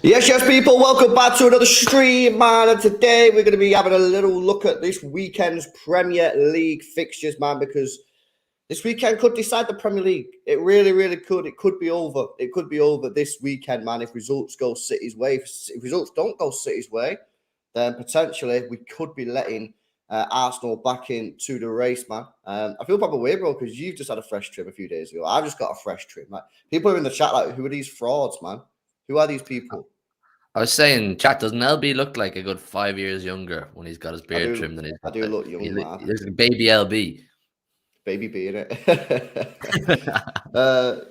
Yes, people, welcome back to another stream, man. And today we're going to be having a little look at this weekend's Premier League fixtures, man, because this weekend could decide the Premier League. It really, really could. It could be over. It could be over this weekend, man, if results go City's way. If results don't go City's way, then potentially we could be letting Arsenal back into the race, man. I feel probably weird, bro, because you've just had a fresh trim a few days ago. I've just got a fresh trim. Like, people are in the chat like, who are these frauds, man? Who are these people? I was saying, chat, doesn't LB look like a good 5 years younger when he's got his beard trimmed than he's got? I do look young, man. He looks like baby LB. Baby B, innit?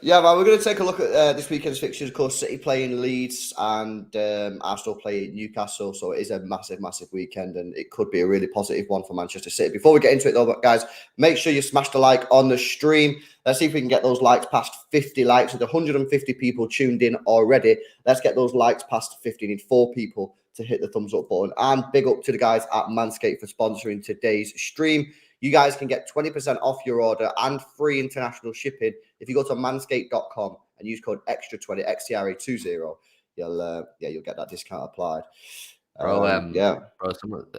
Yeah, man, we're going to take a look at this weekend's fixtures. Of course, City playing Leeds and Arsenal playing Newcastle. So it is a massive, massive weekend, and it could be a really positive one for Manchester City. Before we get into it, though, guys, make sure you smash the like on the stream. Let's see if we can get those likes past 50 likes. With 150 people tuned in already, let's get those likes past 50. We need 4 people to hit the thumbs up button. And big up to the guys at Manscaped for sponsoring today's stream. You guys can get 20% off your order and free international shipping if you go to manscaped.com and use code Xtra20, XTRA20. You'll get that discount applied. Bro,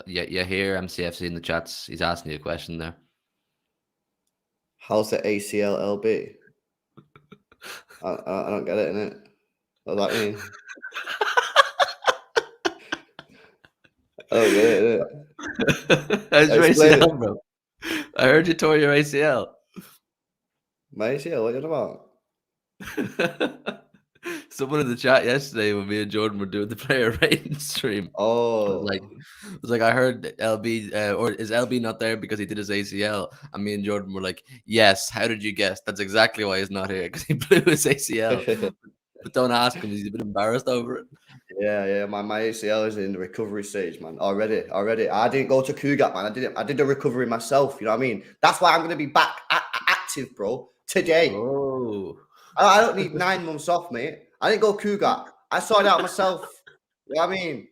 you hear MCFC in the chats? He's asking you a question there. How's the ACL LB? I don't get it, innit? What does that mean? I don't get it, How's your ACL, bro? I heard you tore your ACL. My ACL? What are you about? Someone in the chat yesterday when me and Jordan were doing the player rating stream. Oh, it was like I heard LB, or is LB not there because he did his ACL? And me and Jordan were like, yes. How did you guess? That's exactly why he's not here, because he blew his ACL. But don't ask him; he's a bit embarrassed over it. Yeah. My ACL is in the recovery stage, man. Already. I didn't go to Cougat, man. I did the recovery myself. You know what I mean? That's why I'm going to be back active, bro. Today. Oh. I don't need 9 months off, mate. I didn't go Cougat. I sorted out myself. You know what I mean?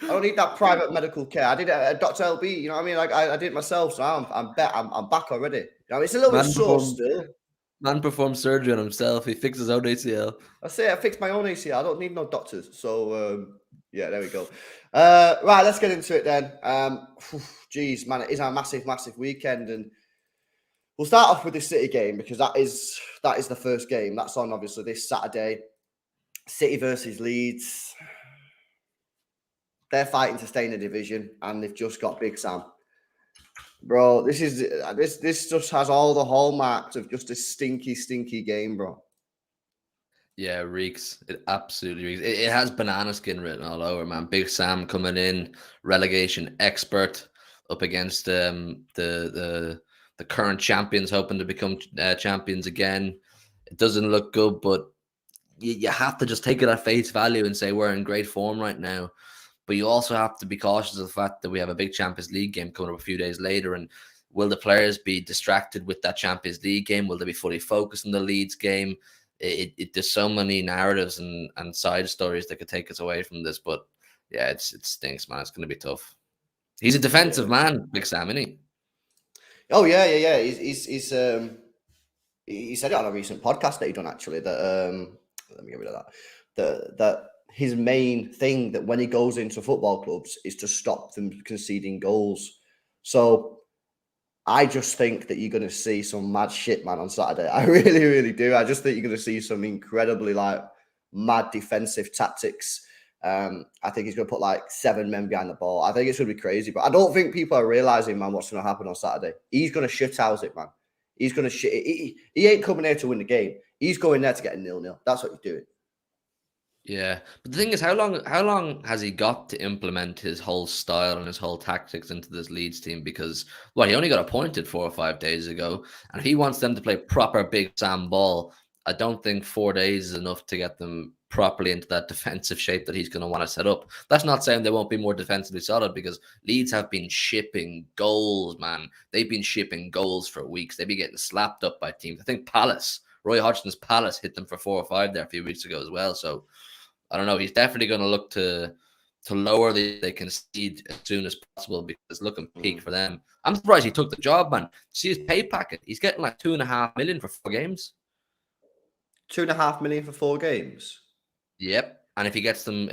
I don't need that private medical care. I did it at Dr. LB. You know what I mean? Like I did it myself, so I'm back already. You know, it's a little bit sore still. Man performed surgery on himself. He fixed his own ACL. I say I fixed my own ACL. I don't need no doctors. So yeah, there we go. Right, let's get into it then. Geez, man, it is a massive, massive weekend, and we'll start off with the City game because that is the first game. That's on obviously this Saturday. City versus Leeds. They're fighting to stay in the division, and they've just got Big Sam. Bro, this just has all the hallmarks of just a stinky game, bro. Yeah, it reeks. It absolutely reeks. It has banana skin written all over, man. Big Sam coming in, relegation expert, up against the current champions, hoping to become champions again. It doesn't look good, but you have to just take it at face value and say we're in great form right now. But you also have to be cautious of the fact that we have a big Champions League game coming up a few days later. And will the players be distracted with that Champions League game? Will they be fully focused on the Leeds game? There's so many narratives and side stories that could take us away from this. But yeah, it stinks, man. It's going to be tough. He's a defensive man, Big Sam, isn't he? Oh yeah. He said it on a recent podcast that he done actually. That let me get rid of that. That his main thing that when he goes into football clubs is to stop them conceding goals. So I just think that you're going to see some mad shit, man, on Saturday. I really do. I just think you're going to see some incredibly mad defensive tactics. I think he's going to put 7 men behind the ball. I think it's going to be crazy, but I don't think people are realizing, man, what's going to happen on Saturday. He's going to shithouse it, man. He's going to shit. He ain't coming here to win the game. He's going there to get a 0-0. That's what he's doing. Yeah, but the thing is, how long has he got to implement his whole style and his whole tactics into this Leeds team? Because he only got appointed 4 or 5 days ago, and if he wants them to play proper Big Sam ball, I don't think 4 days is enough to get them properly into that defensive shape that he's going to want to set up. That's not saying they won't be more defensively solid, because Leeds have been shipping goals, man. They've been shipping goals for weeks. They've been getting slapped up by teams. I think Roy Hodgson's Palace hit them for 4 or 5 there a few weeks ago as well. So I don't know. He's definitely going to look to lower they concede as soon as possible, because it's looking peak for them. I'm surprised he took the job, man. See his pay packet. He's getting $2.5 million for 4 games. 2.5 million for 4 games. Yep. And if he gets them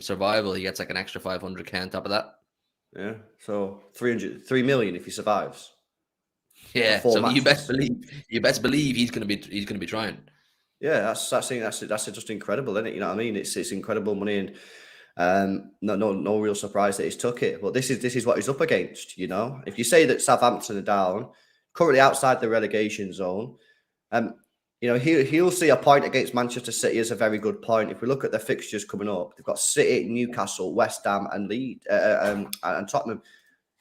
survival, he gets an extra 500K on top of that. Yeah. So 3 million if he survives. Yeah. So matches. you best believe he's gonna be trying. Yeah, that's just incredible, isn't it? You know what I mean? It's incredible money, and no real surprise that he's took it. But this is what he's up against. You know, if you say that Southampton are down, currently outside the relegation zone, you know, he'll see a point against Manchester City as a very good point. If we look at their fixtures coming up, they've got City, Newcastle, West Ham, and Leeds, and Tottenham.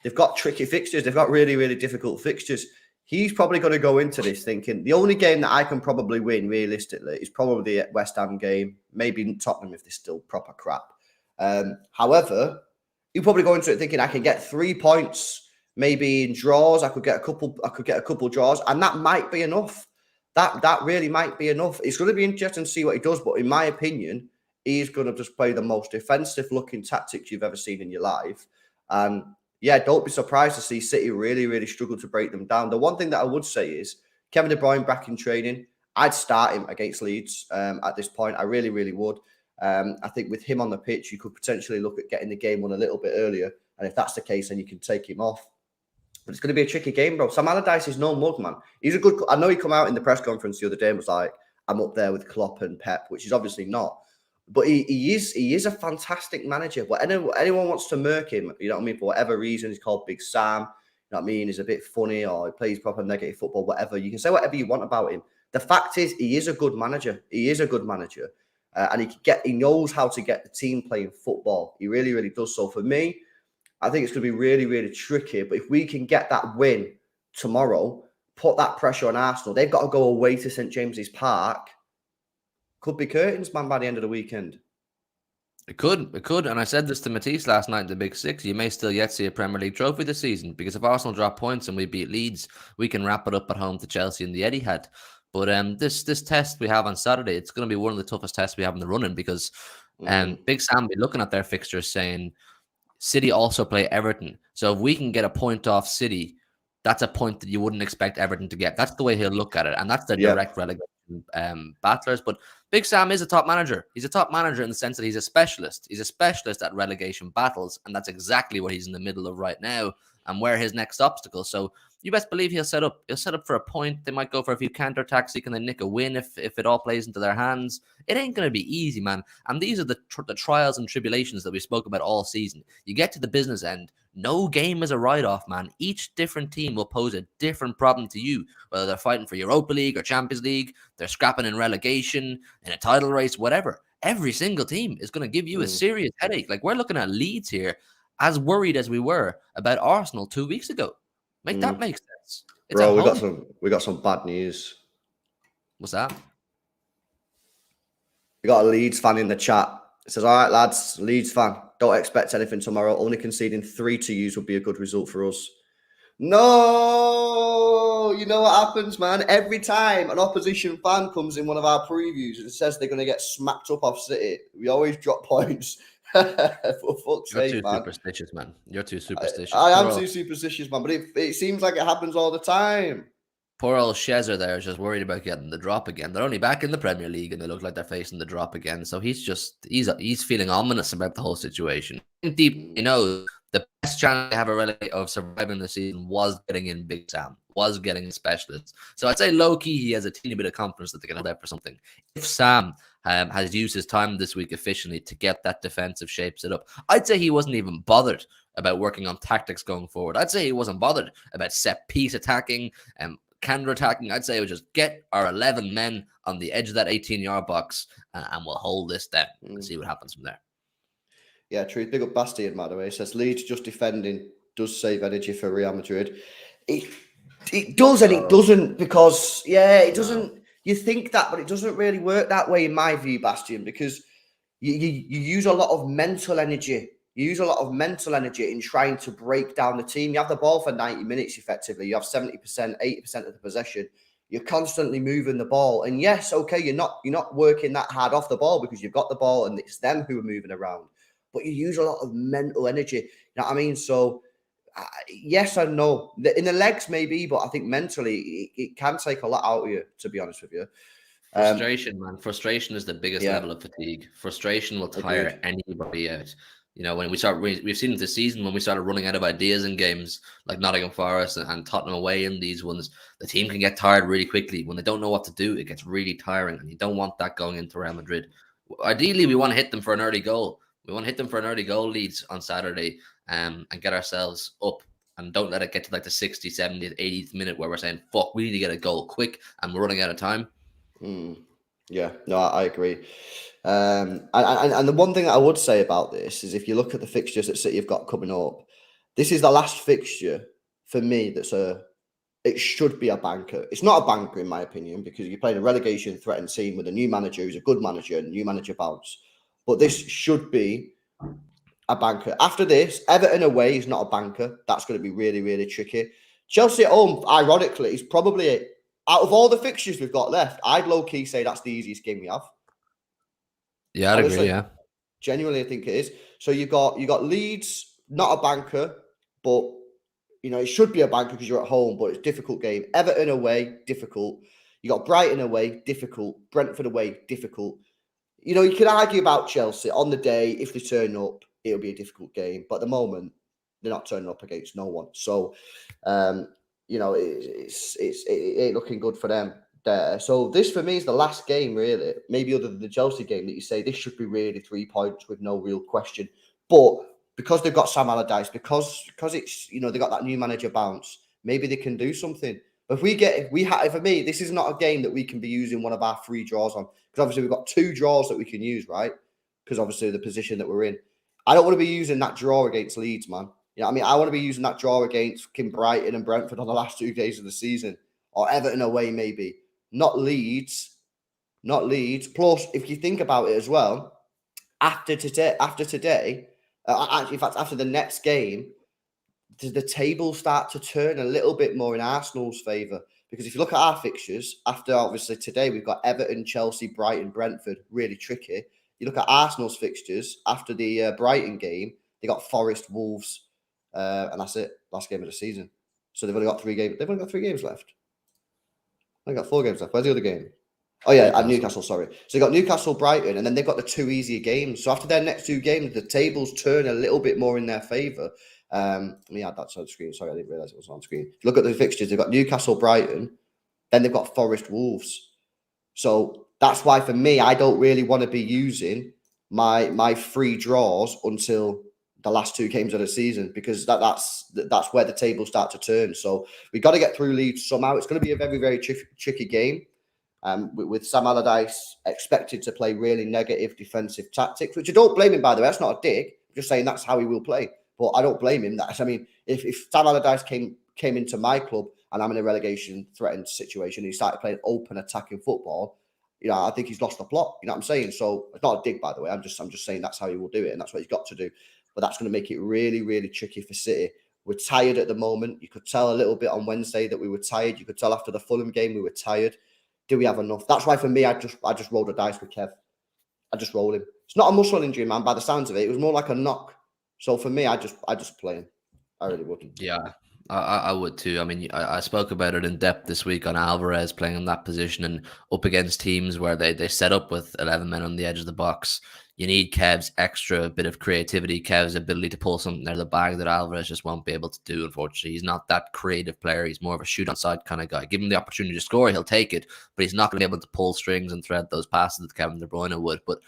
They've got tricky fixtures. They've got really difficult fixtures. He's probably going to go into this thinking the only game that I can probably win realistically is probably the West Ham game, maybe Tottenham if they're still proper crap. However, he'll probably go into it thinking I can get 3 points, maybe in draws. I could get a couple draws, and that might be enough. That really might be enough. It's going to be interesting to see what he does, but in my opinion, he's going to just play the most defensive looking tactics you've ever seen in your life. And yeah, don't be surprised to see City really struggle to break them down. The one thing that I would say is Kevin De Bruyne back in training. I'd start him against Leeds at this point. I really would. I think with him on the pitch, you could potentially look at getting the game won a little bit earlier. And if that's the case, then you can take him off. But it's going to be a tricky game, bro. Sam Allardyce is no mug, man. He's a good... I know he come out in the press conference the other day and was like, I'm up there with Klopp and Pep, which is obviously not. But he is a fantastic manager. Anyone wants to murk him, you know what I mean, for whatever reason, he's called Big Sam, you know what I mean, he's a bit funny or he plays proper negative football, whatever. You can say whatever you want about him. The fact is, he is a good manager. He is a good manager. And he knows how to get the team playing football. He really does. So for me, I think it's going to be really tricky. But if we can get that win tomorrow, put that pressure on Arsenal, they've got to go away to St James's Park. Could be curtains, man, by the end of the weekend. It could. And I said this to Matisse last night in the Big Six. You may still yet see a Premier League trophy this season, because if Arsenal drop points and we beat Leeds, we can wrap it up at home to Chelsea and the Etihad. But this test we have on Saturday, it's going to be one of the toughest tests we have in the running, because Big Sam be looking at their fixtures saying City also play Everton. So if we can get a point off City, that's a point that you wouldn't expect Everton to get. That's the way he'll look at it. And that's the direct relegation battlers. But Big Sam is a top manager. He's a top manager in the sense that he's a specialist. He's a specialist at relegation battles. And that's exactly what he's in the middle of right now and where his next obstacle. So you best believe he'll set up for a point. They might go for a few counter-attacks, so he can then nick a win if it all plays into their hands. It ain't going to be easy, man. And these are the trials and tribulations that we spoke about all season. You get to the business end, no game is a write-off, man. Each different team will pose a different problem to you, whether they're fighting for Europa League or Champions League, they're scrapping in relegation, in a title race, whatever. Every single team is going to give you a serious headache. Like, we're looking at Leeds here, as worried as we were about Arsenal 2 weeks ago. That makes sense. It's Bro, we got some bad news. What's that? We got a Leeds fan in the chat. It says, all right, lads, Leeds fan, don't expect anything tomorrow. Only conceding 3 to you would be a good result for us. No! You know what happens, man? Every time an opposition fan comes in one of our previews and says they're going to get smacked up off City, we always drop points. For fuck's sake, You're too superstitious, man. You're too superstitious. I am too superstitious, man. But it seems like it happens all the time. Poor old Shezer there is just worried about getting the drop again. They're only back in the Premier League and they look like they're facing the drop again. So he's feeling ominous about the whole situation. Deep, the best chance to have of surviving the season was getting in Big Sam, was getting specialists. So I'd say low-key he has a teeny bit of confidence that they can hold out for something. If Sam has used his time this week efficiently to get that defensive shape set up, I'd say he wasn't even bothered about working on tactics going forward. I'd say he wasn't bothered about set-piece attacking and counter-attacking. I'd say it would just get our 11 men on the edge of that 18-yard box and we'll hold this down and see what happens from there. Yeah, truth. Big up Bastian, by the way. It says Leeds just defending does save energy for Real Madrid. It does and it doesn't because, it doesn't. You think that, but it doesn't really work that way in my view, Bastian, because you use a lot of mental energy. You use a lot of mental energy in trying to break down the team. You have the ball for 90 minutes effectively. You have 70%, 80% of the possession. You're constantly moving the ball. And yes, okay, you're not working that hard off the ball because you've got the ball and it's them who are moving around. But you use a lot of mental energy. You know what I mean? So, yes and no. In the legs, maybe, but I think mentally, it can take a lot out of you, to be honest with you. Frustration, man. Frustration is the biggest level of fatigue. Frustration will tire anybody out. When we've seen it this season when we started running out of ideas in games like Nottingham Forest and Tottenham away in these ones, the team can get tired really quickly. When they don't know what to do, it gets really tiring, and you don't want that going into Real Madrid. Ideally, we want to hit them for an early goal. We want to hit them for an early goal Leeds on Saturday and get ourselves up and don't let it get to like the 60th, 70th, 80th minute where we're saying, fuck, we need to get a goal quick and we're running out of time. Yeah, no, I agree. And the one thing I would say about this is if you look at the fixtures that City have got coming up, this is the last fixture for me it should be a banker. It's not a banker in my opinion because you're playing a relegation threatened team with a new manager who's a good manager and new manager bounce. But this should be a banker. After this, Everton away is not a banker. That's going to be really, really tricky. Chelsea at home, ironically, is probably, out of all the fixtures we've got left, I'd low-key say that's the easiest game we have. Yeah, I'd agree, yeah. Genuinely, I think it is. So you got Leeds, not a banker, but, it should be a banker because you're at home, but it's a difficult game. Everton away, difficult. You got Brighton away, difficult. Brentford away, difficult. You can argue about Chelsea on the day. If they turn up, it'll be a difficult game. But at the moment, they're not turning up against no one. So, it ain't looking good for them there. So this, for me, is the last game, really. Maybe other than the Chelsea game that you say, this should be really 3 points with no real question. But because they've got Sam Allardyce, because it's, they got that new manager bounce, maybe they can do something. But for me, this is not a game that we can be using one of our 3 draws on. Because obviously we've got 2 draws that we can use, right? Because obviously the position that we're in. I don't want to be using that draw against Leeds, man. I want to be using that draw against Brighton and Brentford on the last 2 days of the season. Or Everton away, maybe. Not Leeds. Plus, if you think about it as well, after today, in fact, after the next game, does the table start to turn a little bit more in Arsenal's favour? Because if you look at our fixtures, after obviously today, we've got Everton, Chelsea, Brighton, Brentford, really tricky. You look at Arsenal's fixtures, after the Brighton game, they got Forest, Wolves, and that's it. Last game of the season. So they've only got 3 games. They've only got 3 games left. They've got 4 games left. Where's the other game? Oh, yeah, at Newcastle, sorry. So they've got Newcastle, Brighton, and then they've got the 2 easier games. So after their next 2 games, the tables turn a little bit more in their favour. Let me add that to the screen. Sorry, I didn't realise it was on screen. If you look at the fixtures, they've got Newcastle, Brighton, then they've got Forest, Wolves. So that's why for me, I don't really want to be using my free draws until the last 2 games of the season, because that's where the tables start to turn. So we've got to get through Leeds somehow. It's going to be a very, very tricky game. With Sam Allardyce expected to play really negative defensive tactics, which I don't blame him, by the way. That's not a dig. I'm just saying that's how he will play. But I don't blame him. I mean, if Sam Allardyce came into my club and I'm in a relegation threatened situation and he started playing open attacking football, I think he's lost the plot. You know what I'm saying? So it's not a dig, by the way. I'm just saying that's how he will do it, and that's what he's got to do. But that's going to make it really, really tricky for City. We're tired at the moment. You could tell a little bit on Wednesday that we were tired. You could tell after the Fulham game we were tired. Do we have enough? That's why for me, I just rolled a dice with Kev. I just roll him. It's not a muscle injury, man. By the sounds of it, it was more like a knock. So for me, I just play him. I really wouldn't. Yeah, I would too. I mean, I spoke about it in depth this week on Alvarez playing in that position and up against teams where they set up with 11 men on the edge of the box. You need Kev's extra bit of creativity, Kev's ability to pull something out of the bag that Alvarez just won't be able to do, unfortunately. He's not that creative player. He's more of a shoot-on-side kind of guy. Give him the opportunity to score, he'll take it, but he's not going to be able to pull strings and thread those passes that Kevin De Bruyne would. But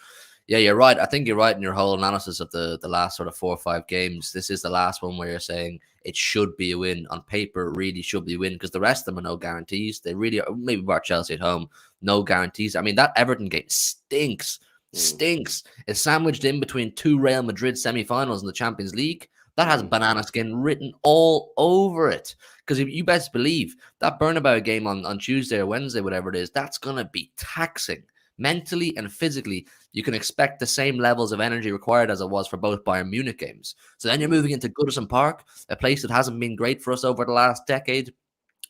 yeah, you're right. I think you're right in your whole analysis of the last sort of 4 or 5 games. This is the last one where you're saying it should be a win. On paper, it really should be a win, because the rest of them are no guarantees. They really are. Maybe bar Chelsea at home, no guarantees. I mean, that Everton game stinks. It's sandwiched in between 2 Real Madrid semi-finals in the Champions League. That has banana skin written all over it. Because you best believe that Bernabeu game on Tuesday or Wednesday, whatever it is, that's going to be taxing. Mentally and physically, you can expect the same levels of energy required as it was for both Bayern Munich games. So then you're moving into Goodison Park, a place that hasn't been great for us over the last decade,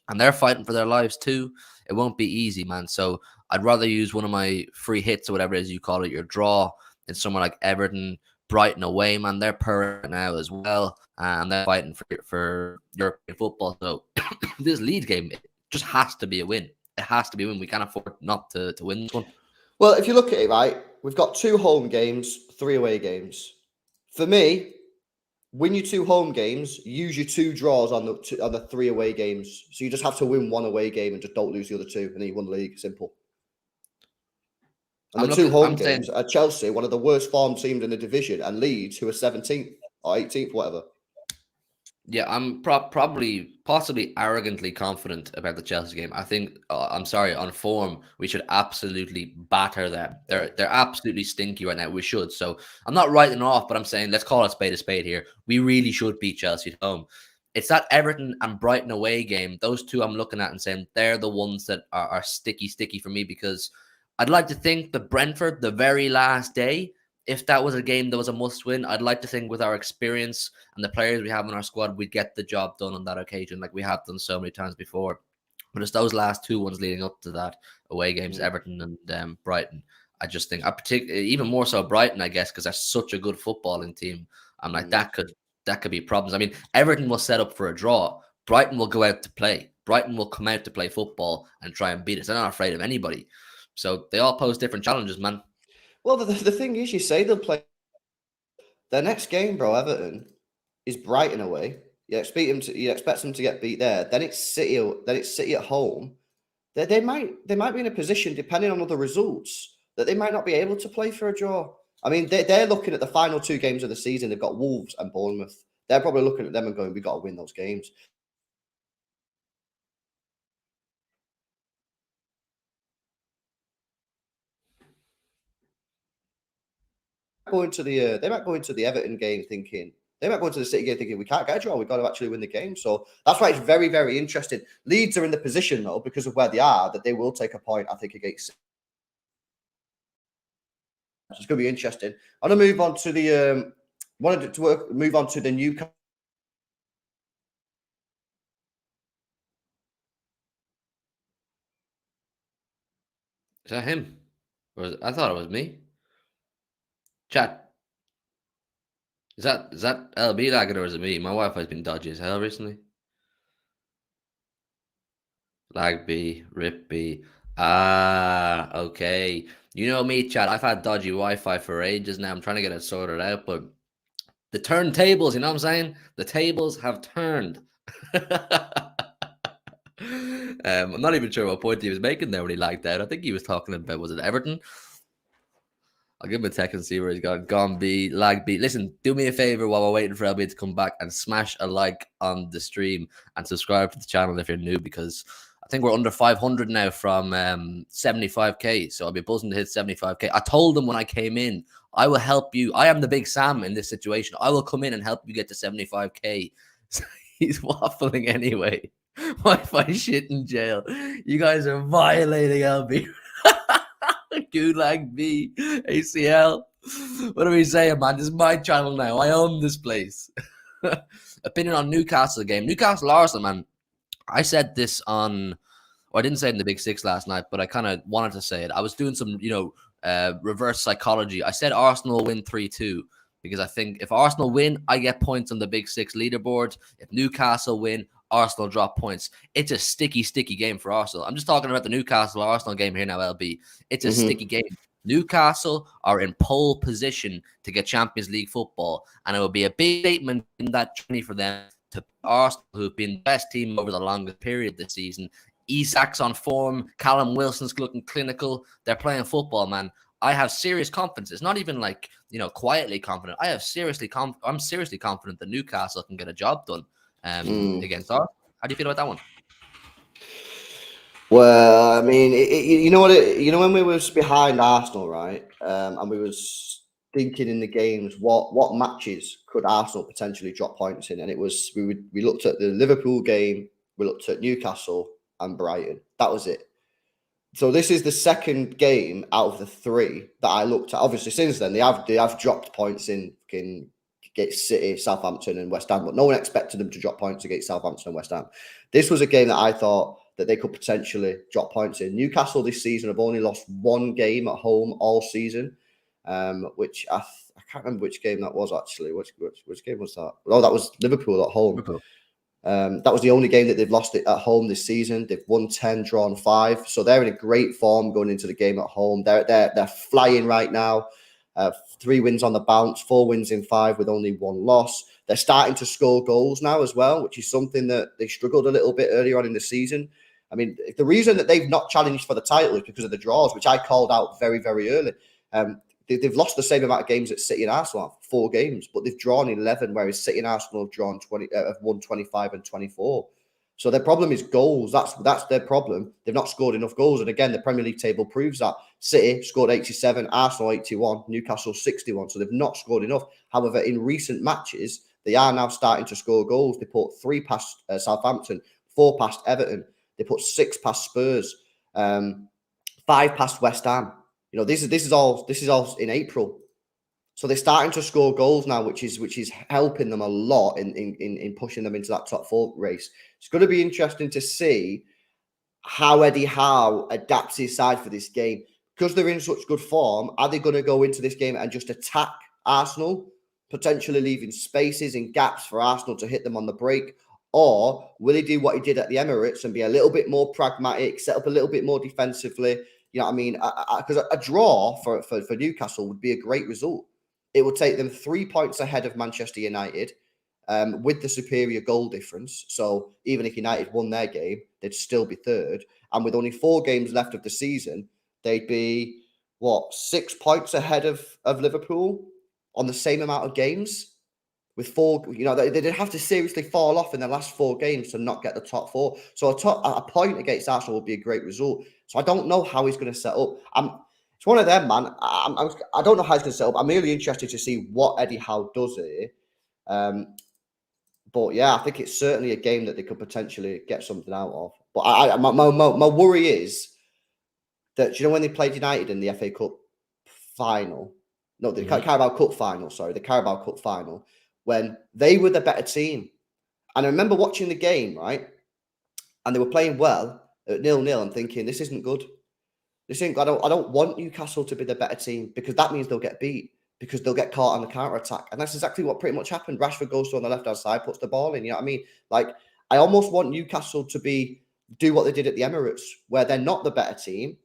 and they're fighting for their lives too. It won't be easy, man. So I'd rather use one of my free hits or whatever it is you call it, your draw, in somewhere like Everton, Brighton away, man. They're purring now as well, and they're fighting for European football. So this Leeds game, it just has to be a win. It has to be a win. We can't afford not to win this one. Well, if you look at it, right, we've got 2 home games, 3 away games. For me, win your 2 home games, use your 2 draws on the 3 away games. So you just have to win 1 away game and just don't lose the other 2, and then you won the league. Simple. And the 2 home games are Chelsea, one of the worst formed teams in the division, and Leeds, who are 17th or 18th, whatever. Yeah, I'm possibly arrogantly confident about the Chelsea game. I think, I'm sorry, on form, we should absolutely batter them. They're absolutely stinky right now. We should. So I'm not writing off, but I'm saying let's call a spade here. We really should beat Chelsea at home. It's that Everton and Brighton away game. Those 2 I'm looking at and saying they're the ones that are sticky for me, because I'd like to think that Brentford, the very last day, if that was a game that was a must-win, I'd like to think with our experience and the players we have in our squad, we'd get the job done on that occasion, like we have done so many times before. But it's those last 2 ones leading up to that away games, Everton and Brighton. I just think, even more so Brighton, I guess, because they're such a good footballing team. I'm like, that could be problems. I mean, Everton will set up for a draw. Brighton will go out to play. Brighton will come out to play football and try and beat us. They're not afraid of anybody. So they all pose different challenges, man. Well, the thing is, you say they'll play their next game, bro. Everton is Brighton away. You expect them to get beat there. Then it's City. At home. They might be in a position, depending on other results, that they might not be able to play for a draw. I mean, they're looking at the final 2 games of the season. They've got Wolves and Bournemouth. They're probably looking at them and going, "We got to win those games." They might go into the Everton game thinking, they might go into the City game thinking, we can't get a draw, we've got to actually win the game. So that's why it's very, very interesting. Leeds are in the position, though, because of where they are, that they will take a point, I think, against City. So it's going to be interesting. I want to move on to the Newcastle. Is that him? I thought it was me. Chat. Is that LB lagging or is it me? My Wi-Fi's been dodgy as hell recently. Lag B, rip B. Ah, okay. You know me, chat. I've had dodgy Wi-Fi for ages now. I'm trying to get it sorted out, but The turntables, you know what I'm saying? The tables have turned. I'm not even sure what point he was making there when he lagged out. I think he was talking about, was it Everton? I'll give him a text and see where he's gone B, lag B. Listen, do me a favor while we're waiting for LB to come back and smash a like on the stream and subscribe to the channel if you're new, because I think we're under 500 now from 75k. So I'll be buzzing to hit 75k. I told him when I came in, I will help you. I am the big Sam in this situation. I will come in and help you get to 75k. So he's waffling anyway. Wi-Fi shit in jail. You guys are violating LB. Gulag B, ACL. What are we saying, man? This is my channel now. I own this place. Opinion on Newcastle game. Newcastle Arsenal, man. I said this on, or I didn't say it in the Big Six last night, but I kind of wanted to say it. I was doing some, reverse psychology. I said Arsenal will win 3-2 because I think if Arsenal win, I get points on the Big Six leaderboard. If Newcastle win, Arsenal drop points. It's a sticky game for Arsenal. I'm just talking about the Newcastle-Arsenal game here now, LB. It's a sticky game. Newcastle are in pole position to get Champions League football, and it will be a big statement in that journey for them to Arsenal, who've been the best team over the longest period this season. Isak's on form. Callum Wilson's looking clinical. They're playing football, man. I have serious confidence. It's not even like, quietly confident. I'm seriously confident that Newcastle can get a job done against Arsenal. How do you feel about that one? Well, I mean, when we was behind Arsenal, right, and we was thinking in the games, what matches could Arsenal potentially drop points in, and it was we looked at the Liverpool game, we looked at Newcastle and Brighton. That was it. So this is the second game out of the three that I looked at. Obviously, since then they have dropped points in against City, Southampton, and West Ham, but no one expected them to drop points against Southampton and West Ham. This was a game that I thought that they could potentially drop points in. Newcastle this season have only lost one game at home all season, which I can't remember which game that was actually. Which game was that? Oh, that was Liverpool at home. Liverpool. That was the only game that they've lost it at home this season. They've won 10, drawn 5, so they're in a great form going into the game at home. They're flying right now. 3 wins on the bounce, 4 wins in 5 with only 1 loss. They're starting to score goals now as well, which is something that they struggled a little bit earlier on in the season. I mean, the reason that they've not challenged for the title is because of the draws, which I called out very, very early. They've lost the same amount of games that City and Arsenal have, 4 games, but they've drawn 11, whereas City and Arsenal have won 25 and 24. So their problem is goals. That's their problem. They've not scored enough goals. And again, the Premier League table proves that. City scored 87, Arsenal 81, Newcastle 61. So they've not scored enough. However, in recent matches, they are now starting to score goals. They put 3 past Southampton, 4 past Everton. They put 6 past Spurs, 5 past West Ham. This is all in April. So they're starting to score goals now, which is helping them a lot in pushing them into that top 4 race. It's going to be interesting to see how Eddie Howe adapts his side for this game. Because they're in such good form, are they going to go into this game and just attack Arsenal, potentially leaving spaces and gaps for Arsenal to hit them on the break? Or will he do what he did at the Emirates and be a little bit more pragmatic, set up a little bit more defensively? You know what I mean? Because a draw for Newcastle would be a great result. It would take them 3 points ahead of Manchester United with the superior goal difference. So even if United won their game, they'd still be third. And with only 4 games left of the season, they'd be, 6 points ahead of Liverpool on the same amount of games? With 4, they'd have to seriously fall off in the last 4 games to not get the top 4. So a point against Arsenal would be a great result. So I don't know how he's going to set up. It's one of them, man. I don't know how he's going to set up. I'm really interested to see what Eddie Howe does here. But yeah, I think it's certainly a game that they could potentially get something out of. But my worry is that, when they played United in the FA Cup final, no, the Carabao Cup final, the Carabao Cup final, when they were the better team. And I remember watching the game, right? And they were playing well at 0-0 and thinking, this isn't good. I don't want Newcastle to be the better team, because that means they'll get beat, because they'll get caught on the counter-attack. And that's exactly what pretty much happened. Rashford goes to on the left-hand side, puts the ball in, you know what I mean? Like, I almost want Newcastle to do what they did at the Emirates, where they're not the better team,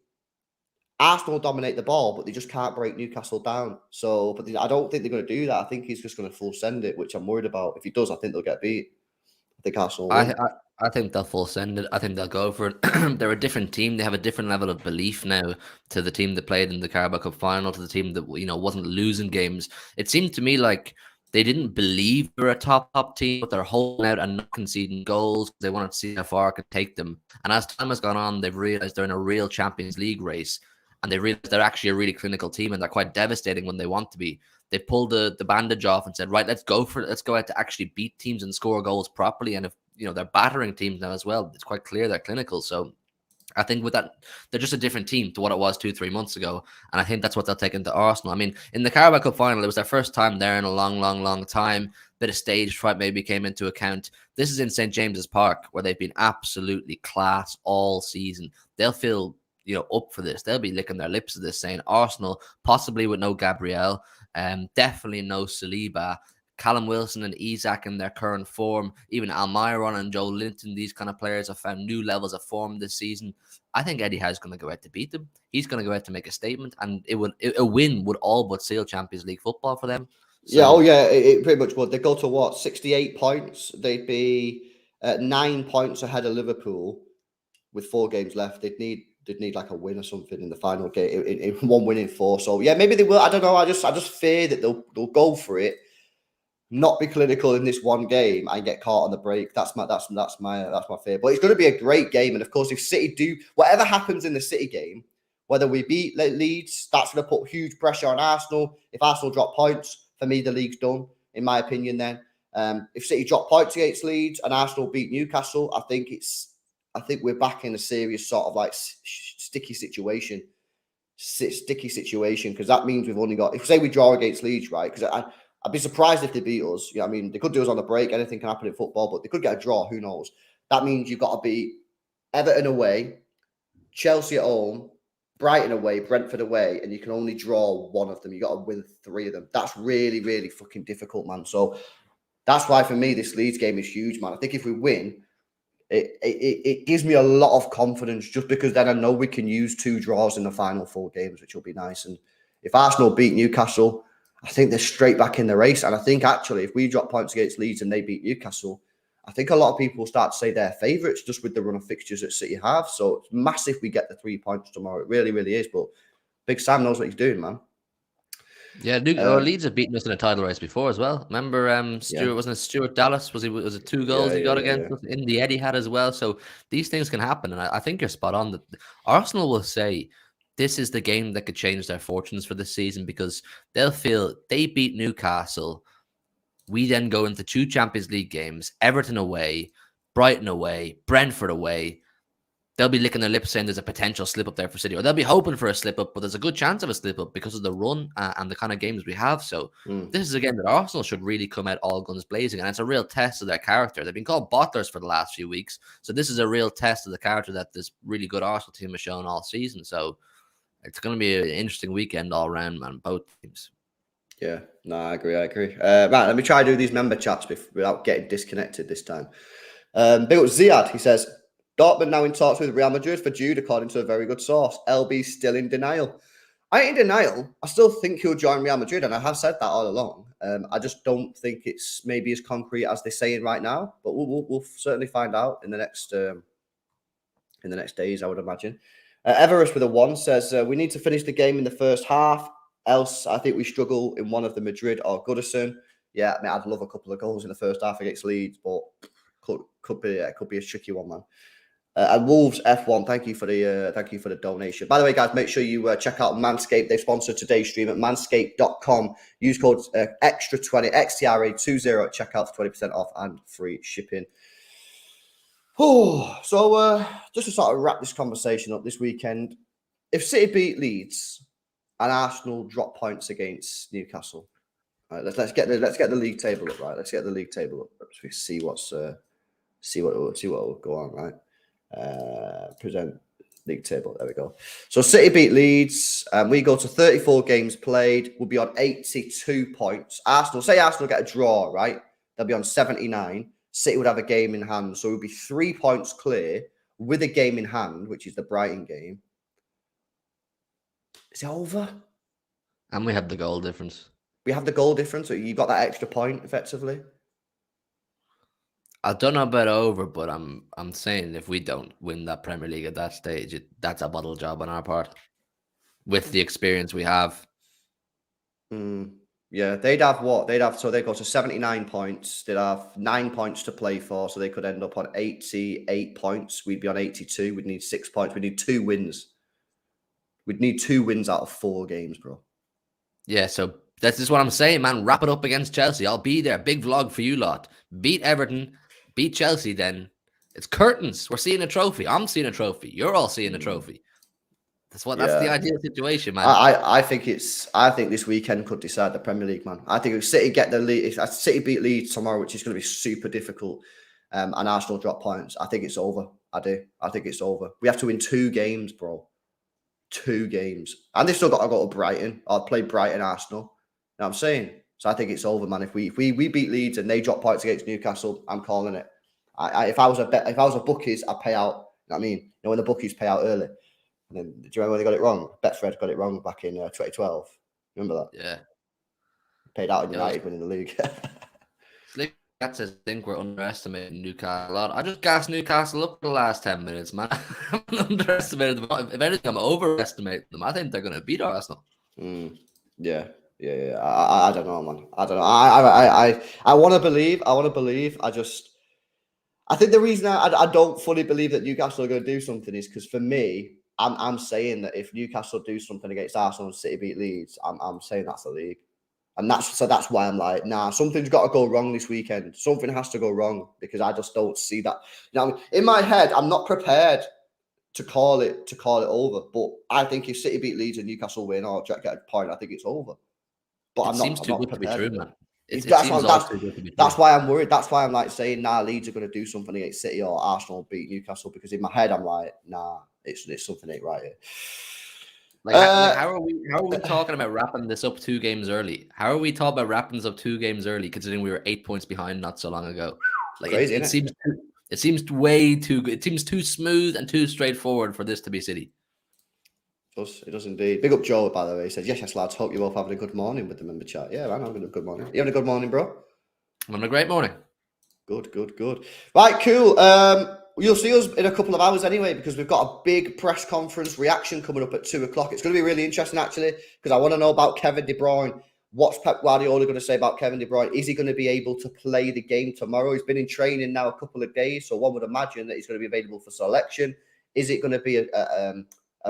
Arsenal dominate the ball, but they just can't break Newcastle down. So, but I don't think they're going to do that. I think he's just going to full send it, which I'm worried about. If he does, I think they'll get beat. I think Arsenal will I, win. I I think they'll full send it. I think they'll go for it. They're a different team. They have a different level of belief now to the team that played in the Carabao Cup final, to the team that wasn't losing games. It seemed to me like they didn't believe they were a top team, but they're holding out and not conceding goals. They wanted to see how far it could take them. And as time has gone on, they've realized they're in a real Champions League race, and they realized they're actually a really clinical team, and they're quite devastating when they want to be. They pulled the bandage off and said, right, let's go for it. Let's go out to actually beat teams and score goals properly. And if they're battering teams now as well, it's quite clear they're clinical. So I think with that, they're just a different team to what it was 2-3 months ago. And I think that's what they'll take into Arsenal. I mean, in the Carabao Cup final, it was their first time there in a long time. Bit of stage fright maybe came into account. This is in St. James's Park, where they've been absolutely class all season. They'll feel up for this. They'll be licking their lips at this, saying Arsenal, possibly with no Gabriel, definitely no Saliba, Callum Wilson and Isak in their current form, even Almiron and Joe Linton, these kind of players have found new levels of form this season. I think Eddie Howe's going to go out to beat them. He's going to go out to make a statement, and a win would all but seal Champions League football for them. So, it pretty much would. They go to what, 68 points? They'd be 9 points ahead of Liverpool with 4 games left. They'd need like a win or something in the final game, in 1 win in 4. So yeah, maybe they will. I don't know. I just fear that they'll go for it, not be clinical in this one game and get caught on the break. That's my fear. But it's going to be a great game, and of course, if City do whatever happens in the City game, whether we beat Leeds, that's going to put huge pressure on Arsenal. If Arsenal drop points, for me, the league's done, in my opinion. Then, if City drop points against Leeds and Arsenal beat Newcastle, I think we're back in a serious sort of like sticky situation. Because that means we've only got, if say we draw against Leeds, right? Because I'd be surprised if they beat us. I mean, they could do us on the break. Anything can happen in football, but they could get a draw. Who knows? That means you've got to beat Everton away, Chelsea at home, Brighton away, Brentford away, and you can only draw one of them. You got to win 3 of them. That's really, really fucking difficult, man. So that's why for me, this Leeds game is huge, man. I think if we win, it gives me a lot of confidence, just because then I know we can use 2 draws in the final 4 games, which will be nice. And if Arsenal beat Newcastle, I think they're straight back in the race. And I think actually, if we drop points against Leeds and they beat Newcastle, I think a lot of people will start to say they're favourites just with the run of fixtures that City have. So it's massive we get the 3 points tomorrow. It really, really is. But Big Sam knows what he's doing, man. Yeah, Leeds have beaten us in a title race before as well. Remember, wasn't it Stuart Dallas? Was it 2 goals he got against us in the Etihad as well? So these things can happen, and I think you're spot on that Arsenal will say this is the game that could change their fortunes for this season, because they'll feel they beat Newcastle. We then go into 2 Champions League games: Everton away, Brighton away, Brentford away. They'll be licking their lips saying there's a potential slip up there for City, or they'll be hoping for a slip up, but there's a good chance of a slip up because of the run and the kind of games we have. So this is a game that Arsenal should really come out all guns blazing, and it's a real test of their character. They've been called bottlers for the last few weeks, so this is a real test of the character that this really good Arsenal team has shown all season. So it's going to be an interesting weekend all around, man, both teams. Yeah, no, I agree. Right, let me try to do these member chats without getting disconnected this time. Bill Ziad, he says, Dortmund now in talks with Real Madrid for Jude, according to a very good source. LB still in denial. I ain't in denial. I still think he'll join Real Madrid, and I have said that all along. I just don't think it's maybe as concrete as they're saying right now, but we'll certainly find out in the next days, I would imagine. Everest with a 1 says, we need to finish the game in the first half, else I think we struggle in one of the Madrid or Goodison. Yeah, I mean, I'd love a couple of goals in the first half against Leeds, but could be a tricky one, man. And Wolves F1, thank you for the donation. By the way, guys, make sure you check out Manscaped. They've sponsored today's stream at manscaped.com. Use code Xtra20 XTRA20 at checkout for 20% off and free shipping. Oh, so just to sort of wrap this conversation up this weekend, if City beat Leeds and Arsenal drop points against Newcastle, right, let's get the league table up, right? Let's get the league table up. Let's see what will go on, right? Present league table. There we go. So City beat Leeds, and we go to 34 games played. We'll be on 82 points. Arsenal get a draw, right? They'll be on 79. City would have a game in hand, so we'll be 3 points clear with a game in hand, which is the Brighton game. Is it over? And we have the goal difference. We have the goal difference, so you got that extra point effectively. I don't know about over, but I'm saying if we don't win that Premier League at that stage, that's a bottle job on our part. With the experience we have. Yeah, they'd have what? So they go to 79 points. They'd have 9 points to play for, so they could end up on 88 points. We'd be on 82. We'd need 6 points. We'd need 2 wins. We'd need 2 wins out of 4 games, bro. Yeah, so that's just what I'm saying, man. Wrap it up against Chelsea. I'll be there. Big vlog for you lot. Beat Everton, beat Chelsea then. It's curtains. We're seeing a trophy. I'm seeing a trophy. You're all seeing a trophy. That's the ideal situation, man. I think this weekend could decide the Premier League, man. I think if City get the lead, if City beat Leeds tomorrow, which is going to be super difficult, and Arsenal drop points, I think it's over. I do. I think it's over. We have to win 2 games, bro. 2 games. And they've still got to go to Brighton or play Brighton, Arsenal. You know what I'm saying? So I think it's over, man. If we beat Leeds and they drop points against Newcastle, I'm calling it. If I was a bookies, I'd pay out. You know what I mean? You know when the bookies pay out early. And then, do you remember when they got it wrong? Betfred got it wrong back in 2012. Remember that? Yeah. Paid out on United winning the league. That's a think we're underestimating Newcastle a lot. I just gassed Newcastle up for the last 10 minutes, man. I'm underestimating them. If anything, I'm overestimating them. I think they're going to beat Arsenal. Yeah. I don't know, man. I don't know. I want to believe. I think the reason I don't fully believe that Newcastle are going to do something is because for me, I'm saying that if Newcastle do something against Arsenal and City beat Leeds, I'm saying that's the league. And that's why I'm like, nah, something's got to go wrong this weekend. Something has to go wrong because I just don't see that. You know what I mean? In my head, I'm not prepared to call it over. But I think if City beat Leeds and Newcastle win or get a point, I think it's over. But it seems too good to be true, man. That's why I'm worried. That's why I'm like saying, nah, Leeds are going to do something against City or Arsenal beat Newcastle because in my head I'm like, nah, it's something ain't right here. How are we talking about wrapping this up 2 games early? How are we talking about wrapping this up 2 games early, considering we were 8 points behind not so long ago? Like crazy, it seems way too good. It seems too smooth and too straightforward for this to be City. It does indeed. Big up Joe, by the way. He says, yes, lads. Hope you're both having a good morning with the member chat. Yeah, man, I'm having a good morning. You having a good morning, bro? I'm having a great morning. Good. Right, cool. You'll see us in a couple of hours anyway, because we've got a big press conference reaction coming up at 2:00. It's going to be really interesting, actually, because I want to know about Kevin De Bruyne. What's Pep Guardiola going to say about Kevin De Bruyne? Is he going to be able to play the game tomorrow? He's been in training now a couple of days, so one would imagine that he's going to be available for selection. Is it going to be a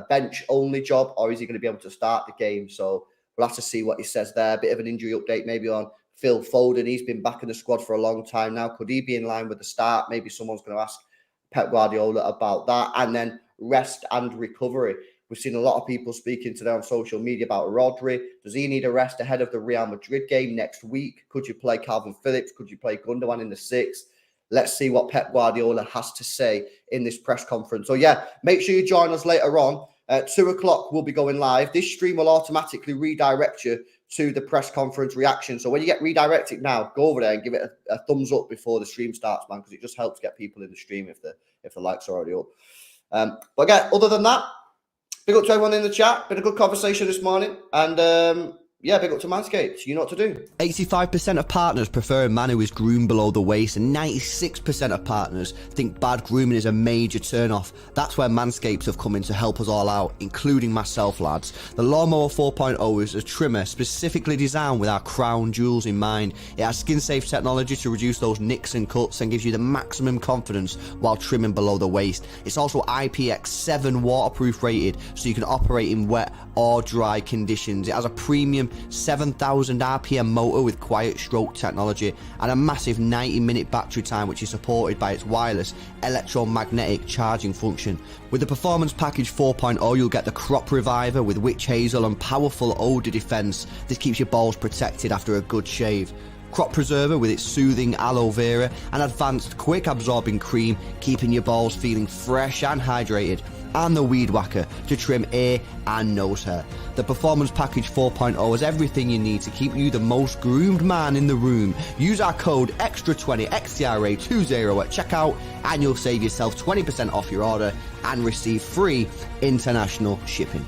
bench-only job, or is he going to be able to start the game? So we'll have to see what he says there. A bit of an injury update maybe on Phil Foden. He's been back in the squad for a long time now. Could he be in line with the start? Maybe someone's going to ask Pep Guardiola about that. And then rest and recovery. We've seen a lot of people speaking today on social media about Rodri. Does he need a rest ahead of the Real Madrid game next week? Could you play Calvin Phillips? Could you play Gundogan in the 6th? Let's see what Pep Guardiola has to say in this press conference. So, yeah, make sure you join us later on. At 2:00, we'll be going live. This stream will automatically redirect you to the press conference reaction. So when you get redirected now, go over there and give it a thumbs up before the stream starts, man, because it just helps get people in the stream if the likes are already up. But again, other than that, big up to everyone in the chat. Been a good conversation this morning. And yeah, big up to Manscaped. You know what to do. 85% of partners prefer a man who is groomed below the waist, and 96% of partners think bad grooming is a major turn-off. That's where Manscaped have come in to help us all out, including myself, lads. The Lawnmower 4.0 is a trimmer specifically designed with our crown jewels in mind. It has skin-safe technology to reduce those nicks and cuts and gives you the maximum confidence while trimming below the waist. It's also IPX7 waterproof rated, so you can operate in wet or dry conditions. It has a premium 7,000 RPM motor with quiet stroke technology and a massive 90-minute battery time, which is supported by its wireless electromagnetic charging function. With the Performance Package 4.0, you'll get the Crop Reviver with witch hazel and powerful odor defense. This keeps your balls protected after a good shave. Crop Preserver with its soothing aloe vera and advanced quick absorbing cream, keeping your balls feeling fresh and hydrated. And the Weed Whacker to trim ear and nose hair. The Performance Package 4.0 has everything you need to keep you the most groomed man in the room. Use our code XTRA20 XTRA20 at checkout and you'll save yourself 20% off your order and receive free international shipping.